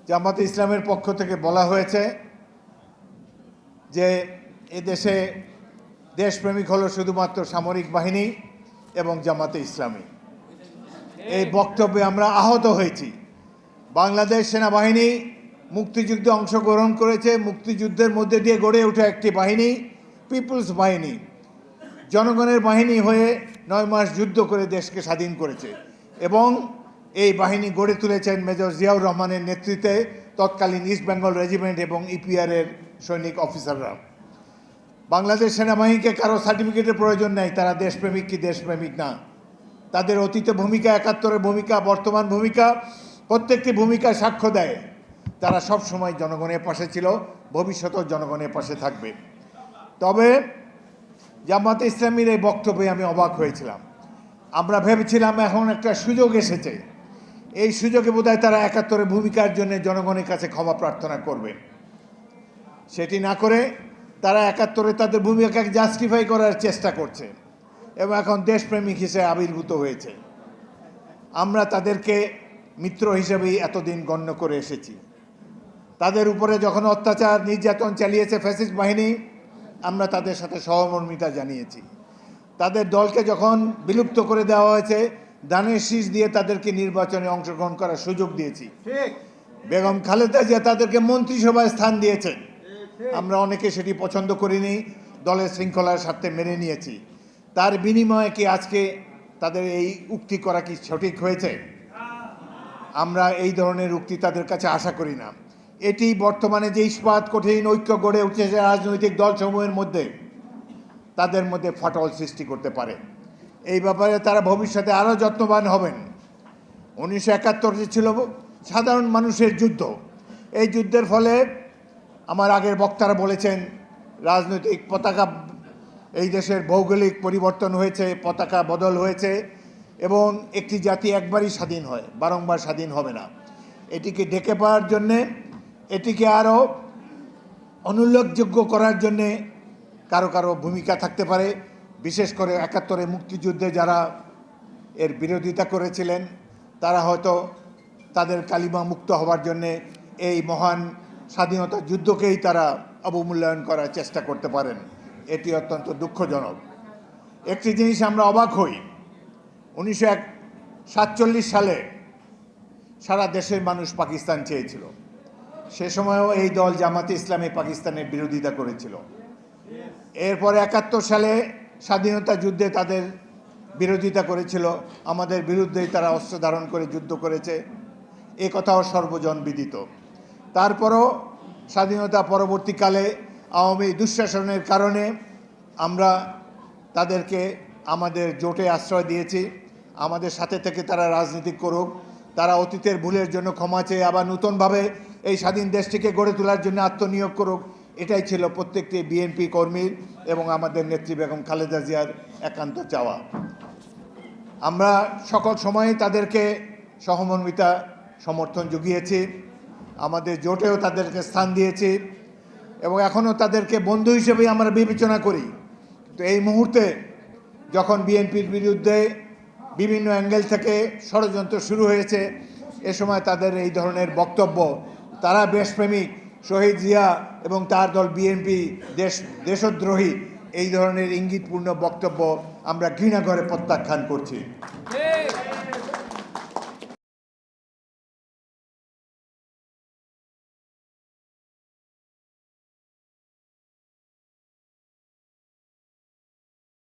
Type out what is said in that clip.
জামাতে ইসলামের পক্ষ থেকে বলা হয়েছে যে এদেশে দেশপ্রেমিক হলো শুধুমাত্র সামরিক বাহিনী এবং জামাতে ইসলামী। এই বক্তব্যে আমরা আহত হয়েছি। বাংলাদেশ সেনাবাহিনী মুক্তিযুদ্ধে অংশগ্রহণ করেছে, মুক্তিযুদ্ধের মধ্যে দিয়ে গড়ে ওঠা একটি বাহিনী, পিপলস বাহিনী, জনগণের বাহিনী হয়ে 9 মাস যুদ্ধ করে দেশকে স্বাধীন করেছে এবং এই বাহিনী গড়ে তুলেছেন মেজর জিয়াউর রহমানের নেতৃত্বে তৎকালীন ইস্ট বেঙ্গল রেজিমেন্ট এবং ইপিআরের সৈনিক অফিসাররা। বাংলাদেশ সেনাবাহিনীকে কারো সার্টিফিকেটের প্রয়োজন নেই, তারা দেশপ্রেমিক কি দেশপ্রেমিক না। তাদের অতীতে ভূমিকা, 71-এর ভূমিকা, বর্তমান ভূমিকা, প্রত্যেকটি ভূমিকায় সাক্ষ্য দেয় তারা সব সময় জনগণের পাশে ছিল, ভবিষ্যতেও জনগণের পাশে থাকবে। তবে জামাতে ইসলামীর এই বক্তব্যে আমি অবাক হয়েছিলাম। আমরা ভেবেছিলাম এখন একটা সুযোগ এসেছে, এই সুযোগে বোধহয় তারা 71-এর ভূমিকার জন্য জনগণের কাছে ক্ষমা প্রার্থনা করবে। সেটি না করে তারা 71-এ তাদের ভূমিকাকে জাস্টিফাই করার চেষ্টা করছে এবং এখন দেশপ্রেমিক হিসেবে আবির্ভূত হয়েছে। আমরা তাদেরকে মিত্র হিসেবেই এতদিন গণ্য করে এসেছি। তাদের উপরে যখন অত্যাচার নির্যাতন চালিয়েছে ফ্যাসিস্ট বাহিনী, আমরা তাদের সাথে সহমর্মিতা জানিয়েছি। তাদের দলকে যখন বিলুপ্ত করে দেওয়া হয়েছে, ধানের শীষ দিয়ে তাদেরকে নির্বাচনে অংশগ্রহণ করার সুযোগ দিয়েছি। বেগম খালেদা জিয়া তাদেরকে মন্ত্রিসভায় স্থান দিয়েছেন, আমরা অনেকে সেটি পছন্দ করিনি, দলের শৃঙ্খলার স্বার্থে মেনে নিয়েছি। তার বিনিময়ে কি আজকে তাদের এই উক্তি করা কি সঠিক হয়েছে? আমরা এই ধরনের উক্তি তাদের কাছে আশা করি না। এটি বর্তমানে যে ইস্পাত কঠিন ঐক্য গড়ে উঠেছে রাজনৈতিক দলসমূহের মধ্যে, তাদের মধ্যে ফাটল সৃষ্টি করতে পারে। এই ব্যাপারে তারা ভবিষ্যতে আরও যত্নবান হবেন। 1971 ছিল সাধারণ মানুষের যুদ্ধ। এই যুদ্ধের ফলে আমার আগের বক্তারা বলেছেন রাজনৈতিক পতাকা, এই দেশের ভৌগোলিক পরিবর্তন হয়েছে, পতাকা বদল হয়েছে এবং একটি জাতি একবারই স্বাধীন হয়, বারংবার স্বাধীন হবে না। এটিকে ঢেকে পাওয়ার জন্যে, এটিকে আরও অনুল্লেখযোগ্য করার জন্যে কারো কারো ভূমিকা থাকতে পারে। বিশেষ করে 71-এ মুক্তিযুদ্ধে যারা এর বিরোধিতা করেছিলেন, তারা হয়তো তাদের কালিমা মুক্ত হওয়ার জন্যে এই মহান স্বাধীনতা যুদ্ধকেই তারা অবমূল্যায়ন করার চেষ্টা করতে পারেন। এটি অত্যন্ত দুঃখজনক। একটি জিনিস আমরা অবাক হই, 1947 সালে সারা দেশের মানুষ পাকিস্তান চেয়েছিল। সে সময়ও এই দল জামাতে ইসলামী পাকিস্তানের বিরোধিতা করেছিল। এরপরে 71 সালে স্বাধীনতা যুদ্ধে তাদের বিরোধিতা করেছিল, আমাদের বিরুদ্ধেই তারা অস্ত্র ধারণ করে যুদ্ধ করেছে, এ কথাও সর্বজন বিদিত। তারপরও স্বাধীনতা পরবর্তীকালে আওয়ামী দুঃশাসনের কারণে আমরা তাদেরকে আমাদের জোটে আশ্রয় দিয়েছি। আমাদের সাথে থেকে তারা রাজনীতি করুক, তারা অতীতের ভুলের জন্য ক্ষমা চেয়ে আবার নতুনভাবে এই স্বাধীন দেশটিকে গড়ে তোলার জন্য আত্মনিয়োগ করুক, এটাই ছিল প্রত্যেকটি বিএনপি কর্মীর এবং আমাদের নেত্রী বেগম খালেদা জিয়ার একান্ত চাওয়া। আমরা সকল সময়ে তাদেরকে সহমর্মিতা সমর্থন জুগিয়েছি, আমাদের জোটেও তাদেরকে স্থান দিয়েছি এবং এখনও তাদেরকে বন্ধু হিসেবেই আমরা বিবেচনা করি। তো এই মুহূর্তে যখন বিএনপির বিরুদ্ধে বিভিন্ন অ্যাঙ্গেল থেকে ষড়যন্ত্র শুরু হয়েছে, এ সময় তাদের এই ধরনের বক্তব্য, তারা দেশপ্রেমিক, শহীদ জিয়া এবং তার দল বিএনপি দেশদ্রোহী, এই ধরনের ইঙ্গিতপূর্ণ বক্তব্য আমরা ঘৃণা করে প্রত্যাখ্যান করছি।